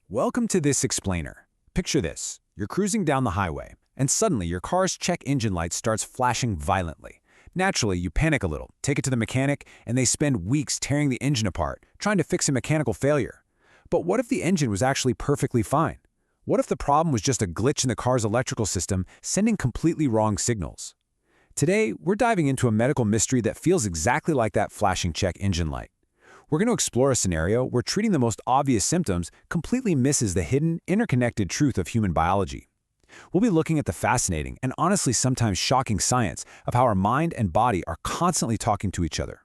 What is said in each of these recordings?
Welcome to this explainer. Picture this. You're cruising down the highway, and suddenly your car's check engine light starts flashing violently. Naturally, you panic a little, take it to the mechanic, and they spend weeks tearing the engine apart, trying to fix a mechanical failure. But what if the engine was actually perfectly fine? What if the problem was just a glitch in the car's electrical system, sending completely wrong signals? Today, we're diving into a medical mystery that feels exactly like that flashing check engine light. We're going to explore a scenario where treating the most obvious symptoms completely misses the hidden, interconnected truth of human biology. We'll be looking at the fascinating and honestly sometimes shocking science of how our mind and body are constantly talking to each other.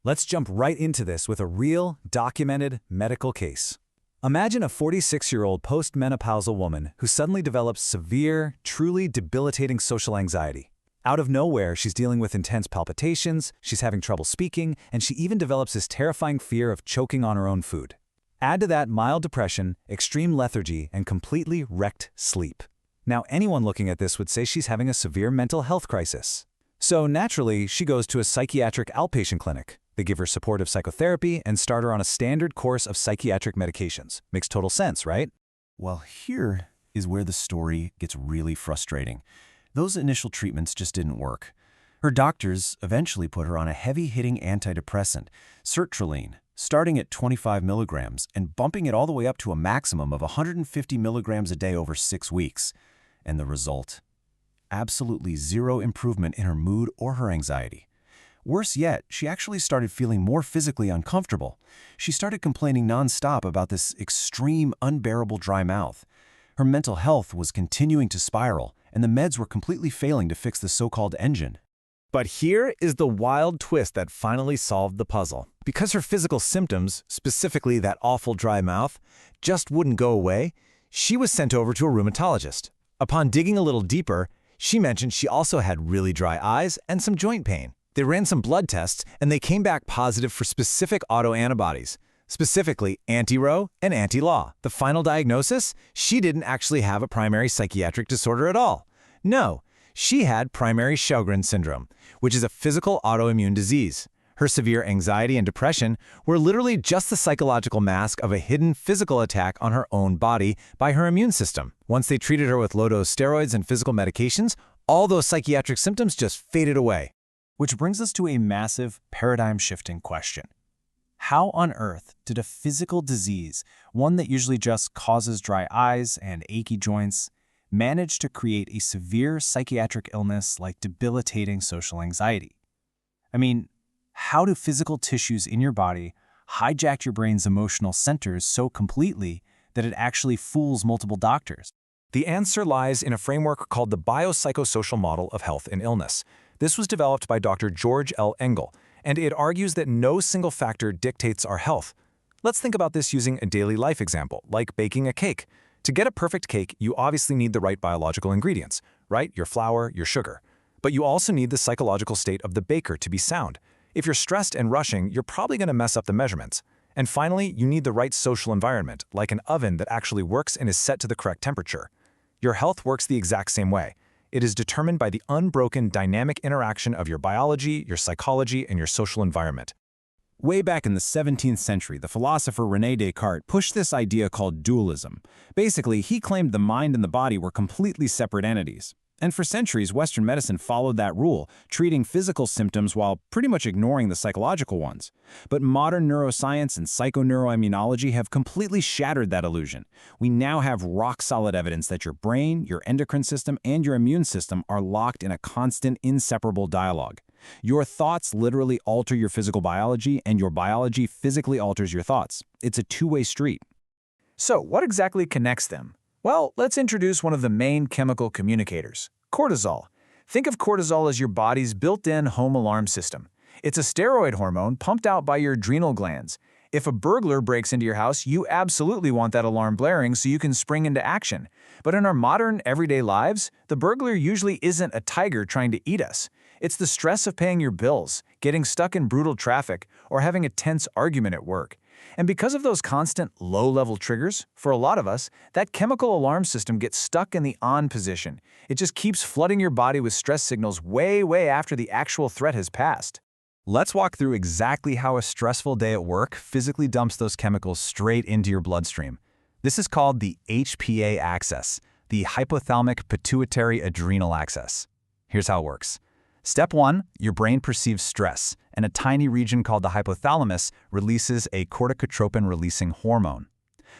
Let's jump right into this with a real, documented medical case. Imagine a 46-year-old postmenopausal woman who suddenly develops severe, truly debilitating social anxiety. Out of nowhere, she's dealing with intense palpitations, she's having trouble speaking, and she even develops this terrifying fear of choking on her own food. Add to that mild depression, extreme lethargy, and completely wrecked sleep. Now, anyone looking at this would say she's having a severe mental health crisis. So naturally, she goes to a psychiatric outpatient clinic. They give her supportive psychotherapy and start her on a standard course of psychiatric medications. Makes total sense, right? Well, here is where the story gets really frustrating. Those initial treatments just didn't work. Her doctors eventually put her on a heavy-hitting antidepressant, sertraline, starting at 25 milligrams and bumping it all the way up to a maximum of 150 milligrams a day over 6 weeks. And the result? Absolutely zero improvement in her mood or her anxiety. Worse yet, she actually started feeling more physically uncomfortable. She started complaining nonstop about this extreme, unbearable dry mouth. Her mental health was continuing to spiral, and the meds were completely failing to fix the so-called engine. But here is the wild twist that finally solved the puzzle. Because her physical symptoms, specifically that awful dry mouth, just wouldn't go away, she was sent over to a rheumatologist. Upon digging a little deeper, she mentioned she also had really dry eyes and some joint pain. They ran some blood tests, and they came back positive for specific autoantibodies, specifically anti-Ro and anti-Law. The final diagnosis? She didn't actually have a primary psychiatric disorder at all. No, she had primary Sjögren syndrome, which is a physical autoimmune disease. Her severe anxiety and depression were literally just the psychological mask of a hidden physical attack on her own body by her immune system. Once they treated her with low-dose steroids and physical medications, all those psychiatric symptoms just faded away. Which brings us to a massive paradigm-shifting question. How on earth did a physical disease, one that usually just causes dry eyes and achy joints, manage to create a severe psychiatric illness like debilitating social anxiety? I mean, how do physical tissues in your body hijack your brain's emotional centers so completely that it actually fools multiple doctors? The answer lies in a framework called the biopsychosocial model of health and illness. This was developed by Dr. George L. Engel, and it argues that no single factor dictates our health. Let's think about this using a daily life example, like baking a cake. To get a perfect cake, you obviously need the right biological ingredients, right? Your flour, your sugar. But you also need the psychological state of the baker to be sound. If you're stressed and rushing, you're probably going to mess up the measurements. And finally, you need the right social environment, like an oven that actually works and is set to the correct temperature. Your health works the exact same way. It is determined by the unbroken dynamic interaction of your biology, your psychology, and your social environment. Way back in the 17th century, the philosopher René Descartes pushed this idea called dualism. Basically, he claimed the mind and the body were completely separate entities. And for centuries, Western medicine followed that rule, treating physical symptoms while pretty much ignoring the psychological ones. But modern neuroscience and psychoneuroimmunology have completely shattered that illusion. We now have rock-solid evidence that your brain, your endocrine system, and your immune system are locked in a constant, inseparable dialogue. Your thoughts literally alter your physical biology, and your biology physically alters your thoughts. It's a two-way street. So, what exactly connects them? Well, let's introduce one of the main chemical communicators, cortisol. Think of cortisol as your body's built-in home alarm system. It's a steroid hormone pumped out by your adrenal glands. If a burglar breaks into your house, you absolutely want that alarm blaring so you can spring into action. But in our modern, everyday lives, the burglar usually isn't a tiger trying to eat us. It's the stress of paying your bills, getting stuck in brutal traffic, or having a tense argument at work. And because of those constant low-level triggers, for a lot of us, that chemical alarm system gets stuck in the on position. It just keeps flooding your body with stress signals way after the actual threat has passed. Let's walk through exactly how a stressful day at work physically dumps those chemicals straight into your bloodstream. This is called the HPA axis, the hypothalamic pituitary adrenal axis. Here's how it works. Step 1, your brain perceives stress, and a tiny region called the hypothalamus releases a corticotropin-releasing hormone.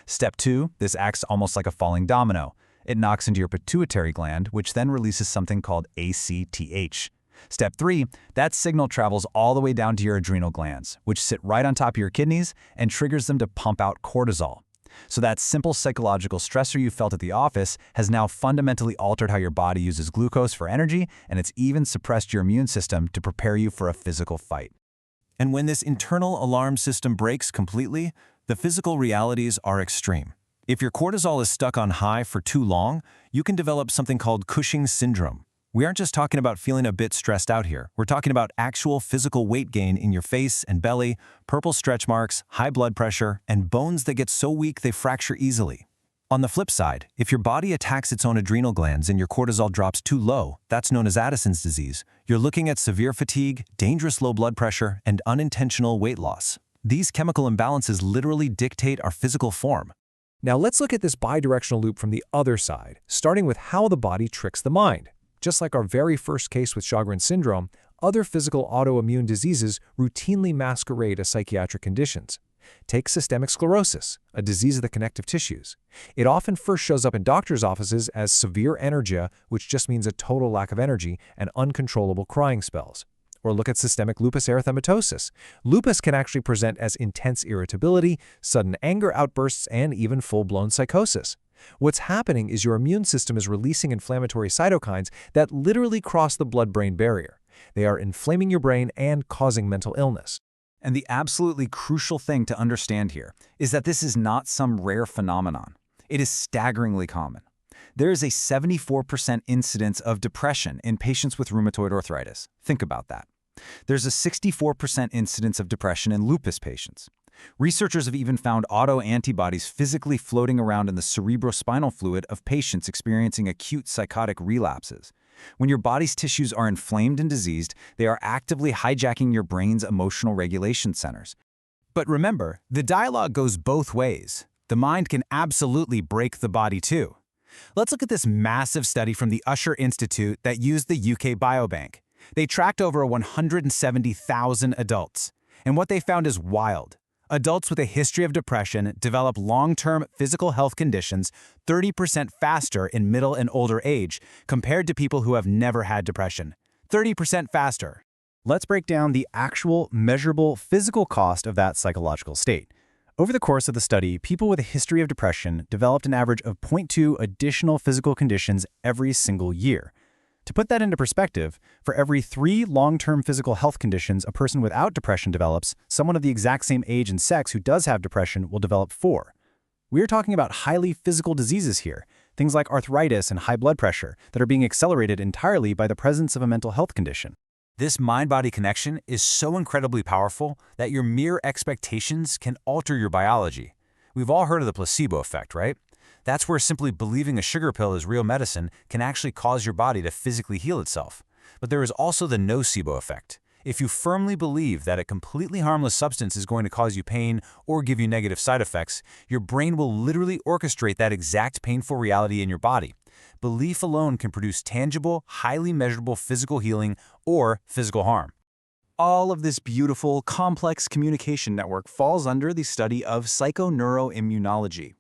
Step 2, this acts almost like a falling domino. It knocks into your pituitary gland, which then releases something called ACTH. Step 3, that signal travels all the way down to your adrenal glands, which sit right on top of your kidneys and triggers them to pump out cortisol. So that simple psychological stressor you felt at the office has now fundamentally altered how your body uses glucose for energy, and it's even suppressed your immune system to prepare you for a physical fight. And when this internal alarm system breaks completely, the physical realities are extreme. If your cortisol is stuck on high for too long, you can develop something called Cushing's syndrome. We aren't just talking about feeling a bit stressed out here. We're talking about actual physical weight gain in your face and belly, purple stretch marks, high blood pressure, and bones that get so weak they fracture easily. On the flip side, if your body attacks its own adrenal glands and your cortisol drops too low, that's known as Addison's disease, you're looking at severe fatigue, dangerous low blood pressure, and unintentional weight loss. These chemical imbalances literally dictate our physical form. Now let's look at this bidirectional loop from the other side, starting with how the body tricks the mind. Just like our very first case with Sjögren syndrome, other physical autoimmune diseases routinely masquerade as psychiatric conditions. Take systemic sclerosis, a disease of the connective tissues. It often first shows up in doctors' offices as severe anergia, which just means a total lack of energy, and uncontrollable crying spells. Or look at systemic lupus erythematosus. Lupus can actually present as intense irritability, sudden anger outbursts, and even full-blown psychosis. What's happening is your immune system is releasing inflammatory cytokines that literally cross the blood-brain barrier. They are inflaming your brain and causing mental illness. And the absolutely crucial thing to understand here is that this is not some rare phenomenon. It is staggeringly common. There is a 74% incidence of depression in patients with rheumatoid arthritis. Think about that. There's a 64% incidence of depression in lupus patients. Researchers have even found autoantibodies physically floating around in the cerebrospinal fluid of patients experiencing acute psychotic relapses. When your body's tissues are inflamed and diseased, they are actively hijacking your brain's emotional regulation centers. But remember, the dialogue goes both ways. The mind can absolutely break the body too. Let's look at this massive study from the Usher Institute that used the UK Biobank. They tracked over 170,000 adults, and what they found is wild. Adults with a history of depression develop long-term physical health conditions 30% faster in middle and older age compared to people who have never had depression. 30% faster. Let's break down the actual, measurable physical cost of that psychological state. Over the course of the study, people with a history of depression developed an average of 0.2 additional physical conditions every single year. To put that into perspective, for every 3 long-term physical health conditions a person without depression develops, someone of the exact same age and sex who does have depression will develop 4. We're talking about highly physical diseases here, things like arthritis and high blood pressure that are being accelerated entirely by the presence of a mental health condition. This mind-body connection is so incredibly powerful that your mere expectations can alter your biology. We've all heard of the placebo effect, right? That's where simply believing a sugar pill is real medicine can actually cause your body to physically heal itself. But there is also the nocebo effect. If you firmly believe that a completely harmless substance is going to cause you pain or give you negative side effects, your brain will literally orchestrate that exact painful reality in your body. Belief alone can produce tangible, highly measurable physical healing or physical harm. All of this beautiful, complex communication network falls under the study of psychoneuroimmunology.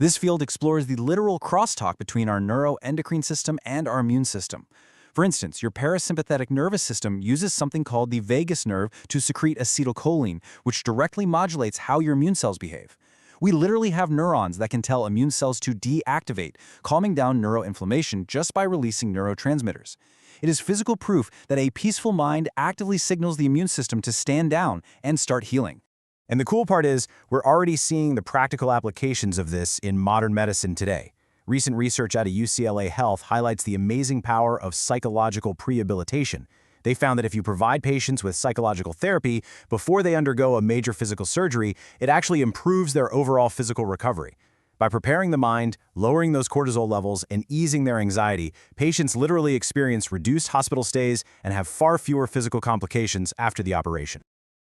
This field explores the literal crosstalk between our neuroendocrine system and our immune system. For instance, your parasympathetic nervous system uses something called the vagus nerve to secrete acetylcholine, which directly modulates how your immune cells behave. We literally have neurons that can tell immune cells to deactivate, calming down neuroinflammation just by releasing neurotransmitters. It is physical proof that a peaceful mind actively signals the immune system to stand down and start healing. And the cool part is, we're already seeing the practical applications of this in modern medicine today. Recent research out of UCLA Health highlights the amazing power of psychological prehabilitation. They found that if you provide patients with psychological therapy before they undergo a major physical surgery, it actually improves their overall physical recovery. By preparing the mind, lowering those cortisol levels, and easing their anxiety, patients literally experience reduced hospital stays and have far fewer physical complications after the operation.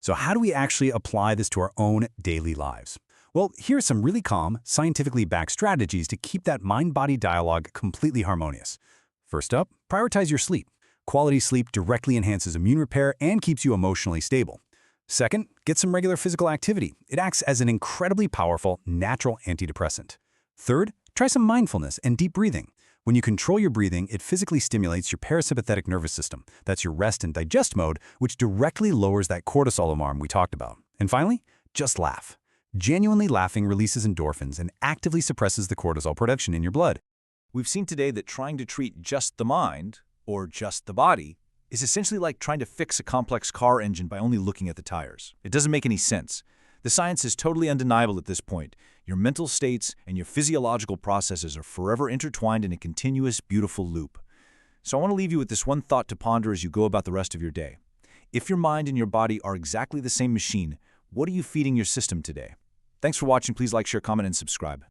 So how do we actually apply this to our own daily lives? Well, here are some really calm, scientifically backed strategies to keep that mind-body dialogue completely harmonious. First up, prioritize your sleep. Quality sleep directly enhances immune repair and keeps you emotionally stable. Second, get some regular physical activity. It acts as an incredibly powerful, natural antidepressant. Third, try some mindfulness and deep breathing. When you control your breathing, it physically stimulates your parasympathetic nervous system. That's your rest and digest mode, which directly lowers that cortisol alarm we talked about. And finally, just laugh. Genuinely laughing releases endorphins and actively suppresses the cortisol production in your blood. We've seen today that trying to treat just the mind, or just the body, is essentially like trying to fix a complex car engine by only looking at the tires. It doesn't make any sense. The science is totally undeniable at this point. Your mental states and your physiological processes are forever intertwined in a continuous, beautiful loop. So I want to leave you with this one thought to ponder as you go about the rest of your day. If your mind and your body are exactly the same machine, what are you feeding your system today? Thanks for watching. Please like, share, comment, and subscribe.